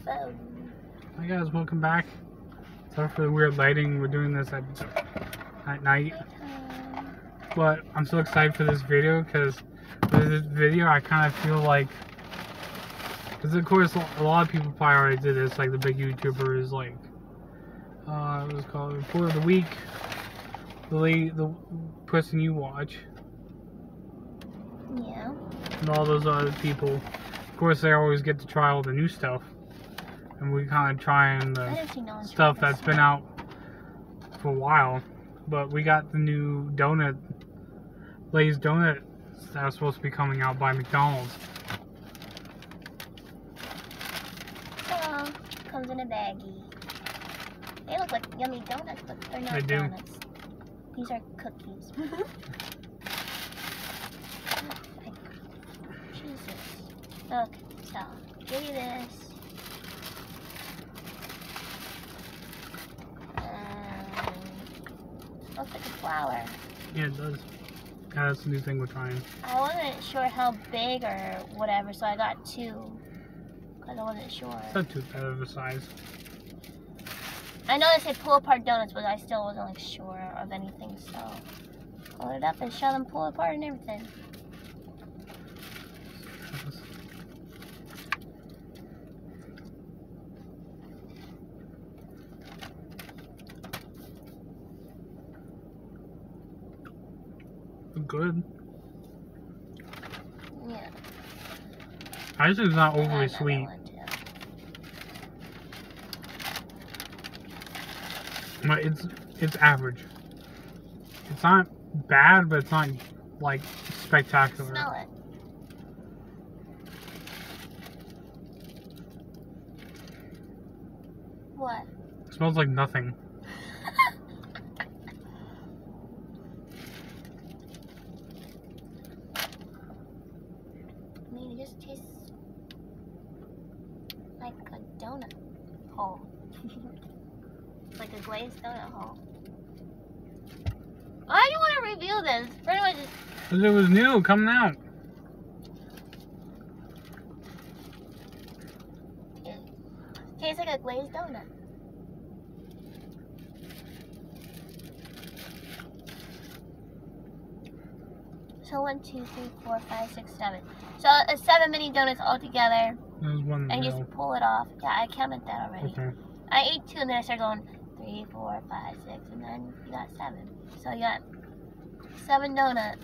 phone. Hi guys, welcome back. Sorry for the weird lighting. We're doing this at night. But I'm so excited for this video because with this video I kind of feel like, because of course a lot of people probably already did this, like the big YouTubers, like what was it called, Report of the Week, the person you watch. Yeah. And all those other people. Of course they always get to try all the new stuff. And we kind of trying the stuff that's been out for a while. But we got the new Lay's donut that was supposed to be coming out by McDonald's. Oh, comes in a baggie. They look like yummy donuts, but they're not donuts. These are cookies. Jesus. Okay, so give you this. Looks like a flower. Yeah, it does. Yeah, that's the new thing we're trying. I wasn't sure how big or whatever, so I got two. Because I wasn't sure. It's not too bad of a size. I know they say pull apart donuts, but I still wasn't like sure of anything, so pull it up and show them pull apart and everything. Good. Yeah. I just think it's not overly sweet. But it's average. It's not bad, but it's not like spectacular. Smell it. What? It smells like nothing. I mean, it just tastes like a donut hole. Like a glazed donut hole. Why do you want to reveal this? Pretty much just... Because it was new, coming out. It tastes like a glazed donut. So 1, 2, 3, 4, 5, 6, 7. So it's 7 mini donuts all together. There's one. And just pull it off. Yeah, I counted that already. Okay. I ate 2 and then I started going 3, 4, 5, 6, and then you got 7. So you got 7 donut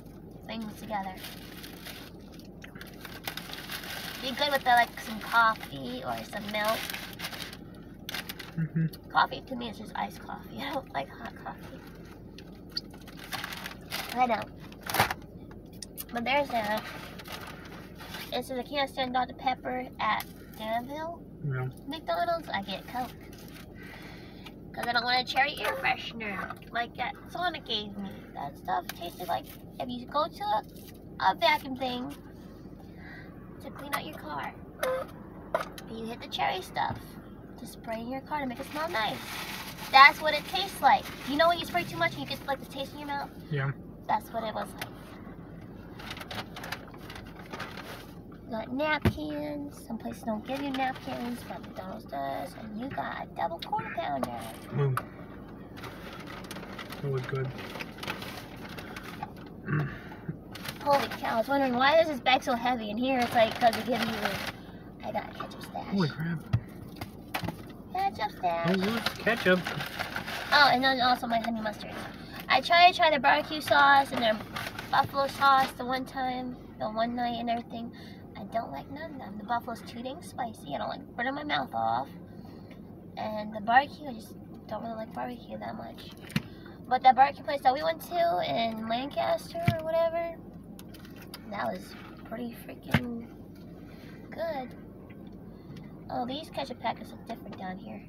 things together. Be good with like some coffee or some milk. Coffee to me is just iced coffee. I don't like hot coffee. I know. But there's a. It says I can't stand Dr. Pepper at Danville. Yeah. McDonald's, I get Coke. Because I don't want a cherry air freshener like that Sonic gave me. That stuff tasted like if you go to a vacuum thing to clean out your car. And you hit the cherry stuff to spray in your car to make it smell nice. That's what it tastes like. You know when you spray too much and you get like the taste in your mouth? Yeah. That's what it was like. Got napkins. Some places don't give you napkins, but McDonald's does. And you got a double quarter pounder. Boom. That was good. Holy cow, I was wondering why is this bag so heavy? And here it's like because they give you I got a ketchup stash. Holy crap. Ketchup stash. Oh, there's ketchup. Oh, and then also my honey mustard. I tried the barbecue sauce and their buffalo sauce the one night and everything. I don't like none of them. The buffalo's too dang spicy. I don't like burning my mouth off. And the barbecue, I just don't really like barbecue that much. But that barbecue place that we went to in Lancaster or whatever, that was pretty freaking good. Oh, these ketchup packets look different down here.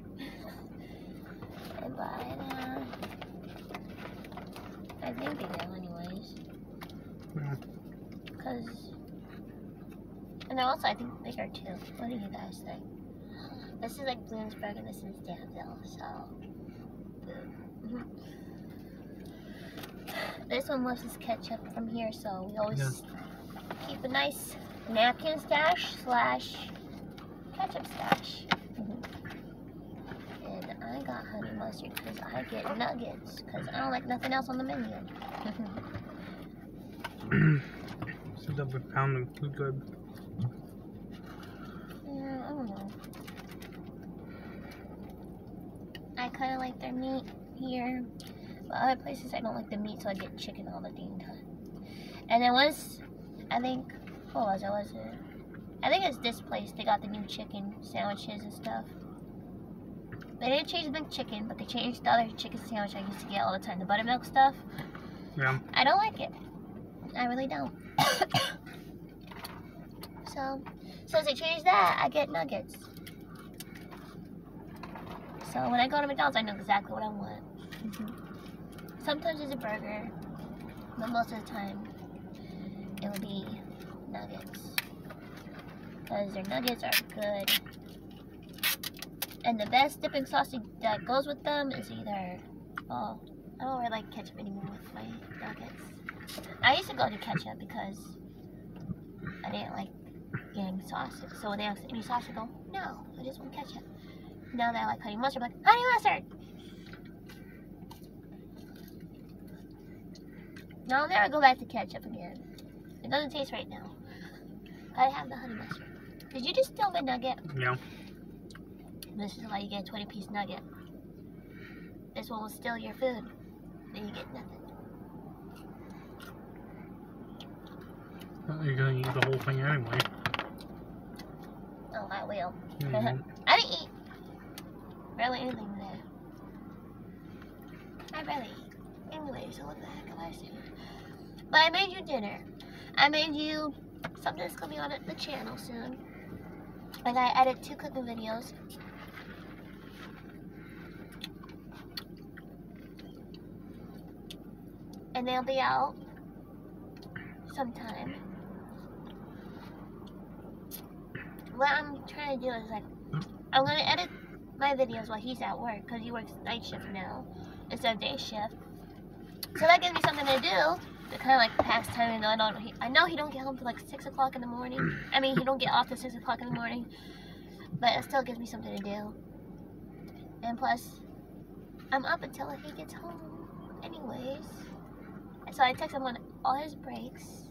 But I think they do anyways. Yeah. Because, and they're also I think bigger too. What do you guys think? This is like Bloomsburg and this is Danville, so. This one loves his ketchup from here, so we always keep a nice napkin stash / ketchup stash. got honey mustard because I get nuggets because I don't like nothing else on the menu. So double pound of food good. Yeah, I don't know. I kind of like their meat here, but other places I don't like the meat, so I get chicken all the dang time. And then once, I think, what was it? I think it's this place. They got the new chicken sandwiches and stuff. They didn't change the McChicken, but they changed the other chicken sandwich I used to get all the time, the buttermilk stuff. Yeah. I don't like it. I really don't. So, since they changed that, I get nuggets. So when I go to McDonald's, I know exactly what I want. Sometimes it's a burger, but most of the time, it will be nuggets. Because their nuggets are good. And the best dipping sauce that goes with them is either, well, I don't really like ketchup anymore with my nuggets. I used to go to ketchup because I didn't like getting sauces. So when they ask any sauce, I go, no, I just want ketchup. Now that I like honey mustard, I'm like, honey mustard! Now I'll never go back to ketchup again. It doesn't taste right now. I have the honey mustard. Did you just steal my nugget? Yeah. This is why you get a 20-piece nugget. This one will steal your food. Then you get nothing. Well, you're gonna eat the whole thing anyway. Oh, I will. Mm-hmm. I didn't eat barely anything today. I barely eat. Anyway, so what the heck am I saying? But I made you dinner. I made you something that's gonna be on the channel soon. Like I edit 2 cooking videos. And they'll be out sometime. What I'm trying to do is like, I'm gonna edit my videos while he's at work because he works night shift now instead of day shift. So that gives me something to do to kind of like pass time. And I know he don't get home till like 6 o'clock in the morning. I mean, he don't get off till 6 o'clock in the morning, but it still gives me something to do. And plus, I'm up until he gets home, anyways. So I text him on all his breaks.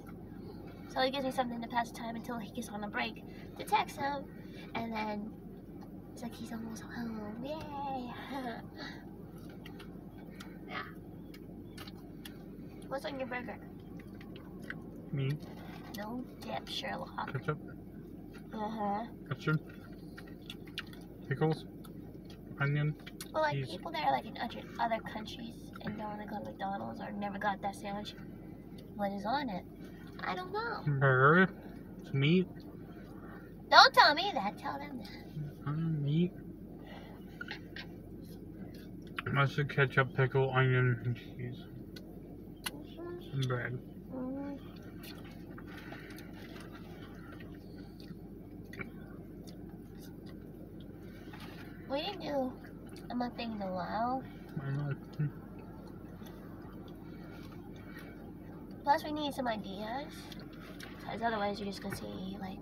So it gives me something to pass time until he gets on a break to text him. And then it's like he's almost home. Yay! Yeah. What's on your burger? Meat. No dip, Sherlock. Ketchup. Uh-huh. Ketchup. Pickles. Onion. Well, like cheese. people that are like in other countries and don't want to go to McDonald's or never got that sandwich, what is on it? I don't know. Burger. It's meat. Don't tell me that. Tell them that. Meat. Mustard, ketchup, pickle, onion, and cheese. And bread. We didn't do a mukbang in a while. Why not? Plus, we need some ideas. Because otherwise, you're just going to see, like,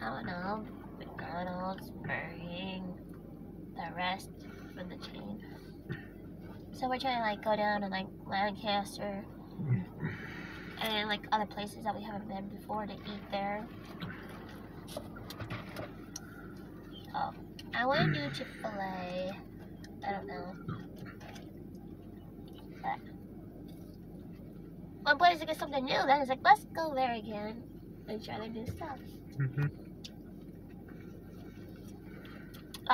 I don't know, McDonald's, Burger King, the rest from the chain. So we're trying to, like, go down to, like, Lancaster and, like, other places that we haven't been before to eat there. Oh, I want to do Chick-fil-A. I don't know. But one place to get something new, then it's like, let's go there again and try their new stuff.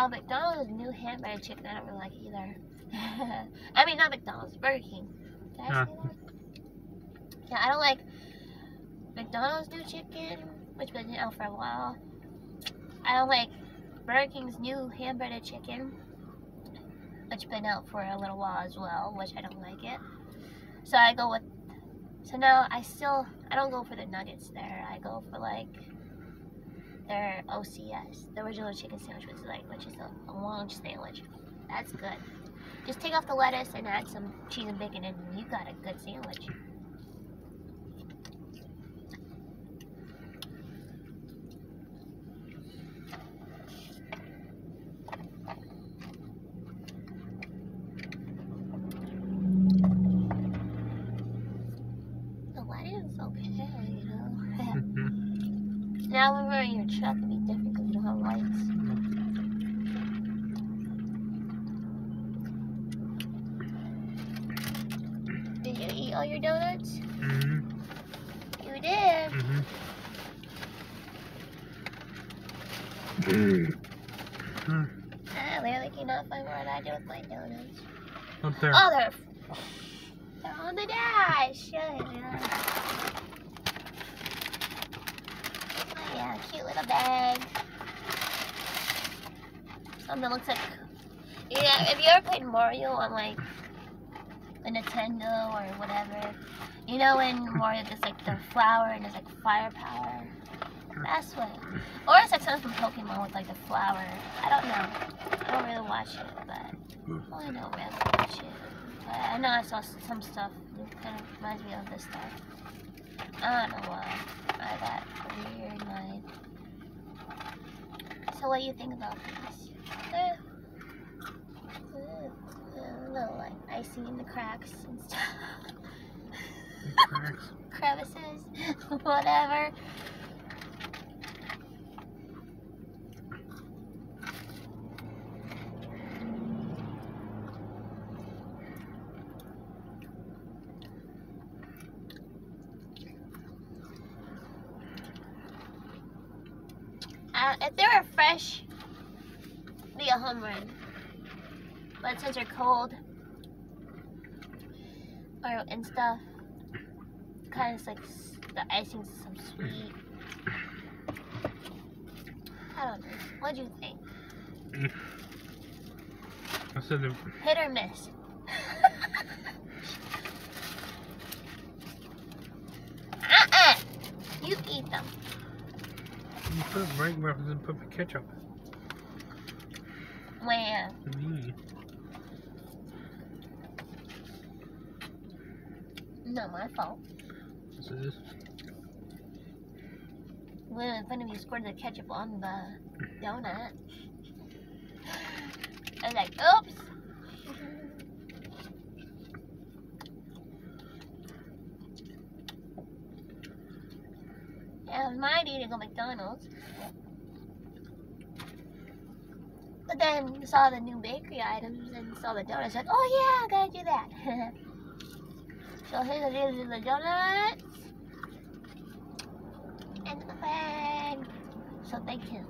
McDonald's new hamburger chicken, I don't really like either. I mean, not McDonald's, Burger King. Did I say that? Yeah, I don't like McDonald's new chicken, which has been out for a while. I don't like Burger King's new hamburger chicken, which has been out for a little while as well, which I don't like it. So I go with, so now I don't go for the nuggets there. I go for like their OCS, the original chicken sandwich, which is a long sandwich. That's good. Just take off the lettuce and add some cheese and bacon and you got a good sandwich. Now when we're in your truck, it'll be different because you don't have lights. Did you eat all your donuts? Mm-hmm. You did. Mm-hmm. I literally cannot find what I do with my donuts. Up there. Oh, they're on the dash. Yeah. Oh, yeah, cute little bag. Something that looks like. Yeah, if you ever played Mario on like a Nintendo or whatever, you know when Mario gets like the flower and there's like firepower. That's what. Or it's like something from Pokemon with like the flower. I don't know. I don't really watch it, but well, I don't really watch it. But I know I saw some stuff that kind of reminds me of this stuff. I don't know why. I got a weird mind. So what do you think about these? A little like icing in the cracks and stuff. Cracks. Crevices, whatever. If they were fresh, it'd be a home run. But since they're cold and stuff, kind of like the icing's some sweet. I don't know. What do you think? I said the hit or miss. You eat them. You put it right where I put the ketchup. Where? Not my fault. This is. When in front of you scored the ketchup on the donut. I was like, oops. Yeah, it was my idea to go McDonald's. But then saw the new bakery items and saw the donuts. Like, oh yeah, I gotta do that. So here's the donuts and the bag. So thank you.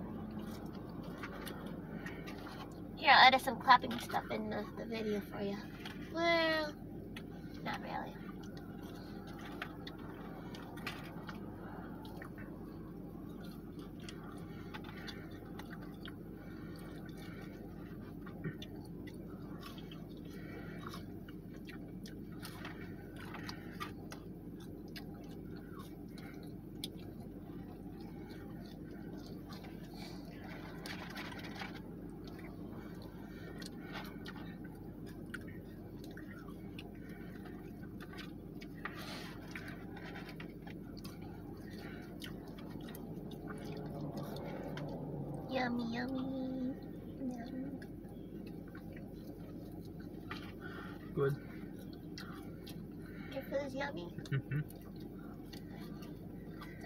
Here, I'll edit some clapping stuff in the video for you. Well, not really. Yummy, yummy. Yum. Good. Your food's yummy. Mm-hmm.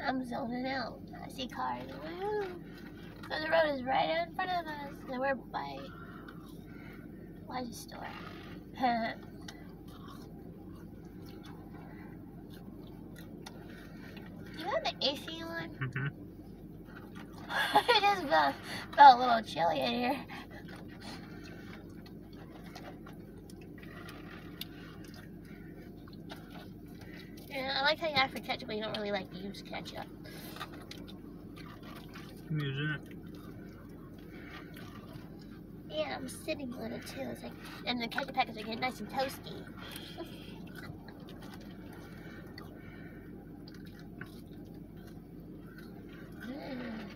I'm zoning out. I see cars. Woo! So the road is right in front of us. And we're by the store. You have the AC on? Mm-hmm. It just felt a little chilly in here. Yeah, I like how you ask for ketchup, but you don't really like use ketchup. I'm using it. Yeah, I'm sitting on it too. It's like, and the ketchup packets are getting nice and toasty.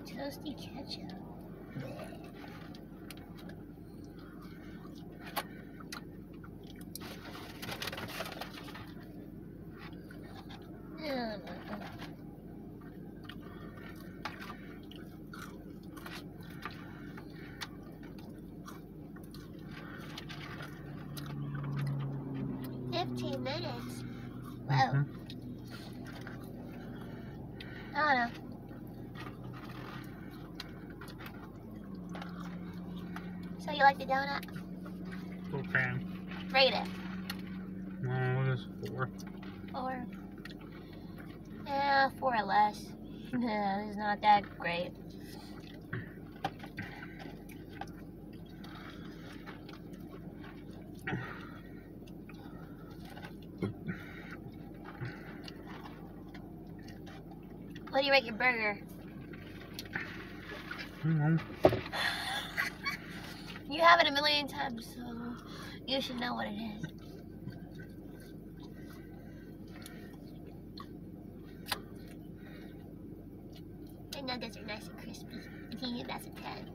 Toasty ketchup. Mm. 15 minutes. Wow. Mm-hmm. I don't know. So you like the donut? It's okay. Rate it. No, it is 4. 4. Yeah, 4 or less. It's not that great. What do you rate your burger? You have it a million times, so you should know what it is. The nuggets are nice and crispy. You can give that a 10.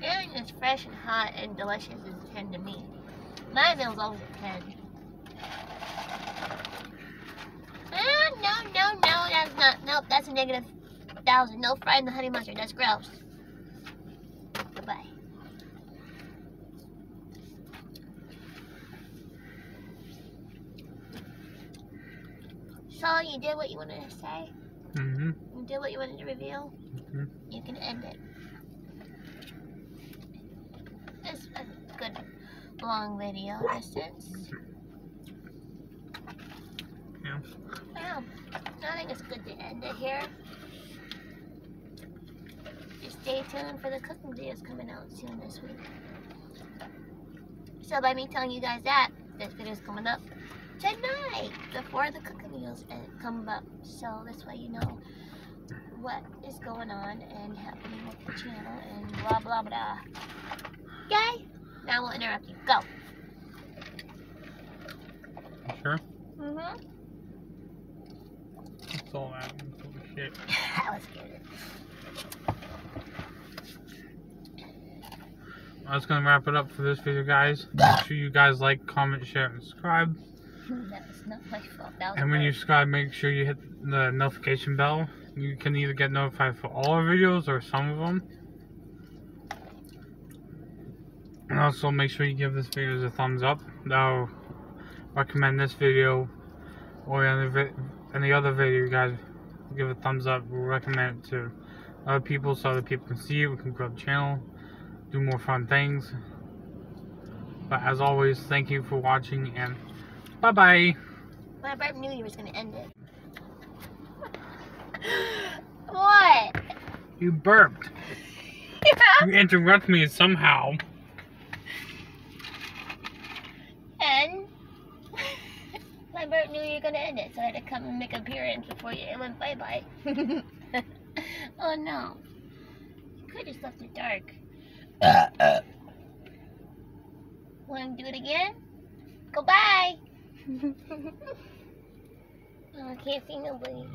Everything is fresh and hot and delicious is a 10 to me. My meal's always a 10. No, that's not. Nope, that's a negative 1,000. No frying the honey mustard. That's gross. Goodbye. So you did what you wanted to say? Mm-hmm. You did what you wanted to reveal? Mm-hmm. You can end it. It's a good long video distance. Yeah. Yeah. I think it's good to end it here. Just stay tuned for the cooking videos coming out soon this week. So by me telling you guys that, this video's coming up tonight before the cooking videos come up. So this way you know what is going on and happening with the channel and blah blah blah. Okay? Now we'll interrupt you. Go. Sure. Mm-hmm. That's all that. Shit. Let's get it. That's gonna wrap it up for this video, guys. Make sure you guys like, comment, share, and subscribe. That was not my fault. That was And when you subscribe, make sure you hit the notification bell. You can either get notified for all our videos or some of them. And also make sure you give this video a thumbs up. That'll recommend this video or any other video you guys give a thumbs up. We'll recommend it to other people so other people can see it. We can grow the channel, do more fun things. But as always, thank you for watching and bye bye. When I burped, knew you was gonna end it. What? You burped. You interrupt me somehow. And my burp knew you were gonna end it, so I had to come and make an appearance before it went bye bye. Oh no. You could just left it dark. Want to do it again? Go bye. Oh, I can't see nobody.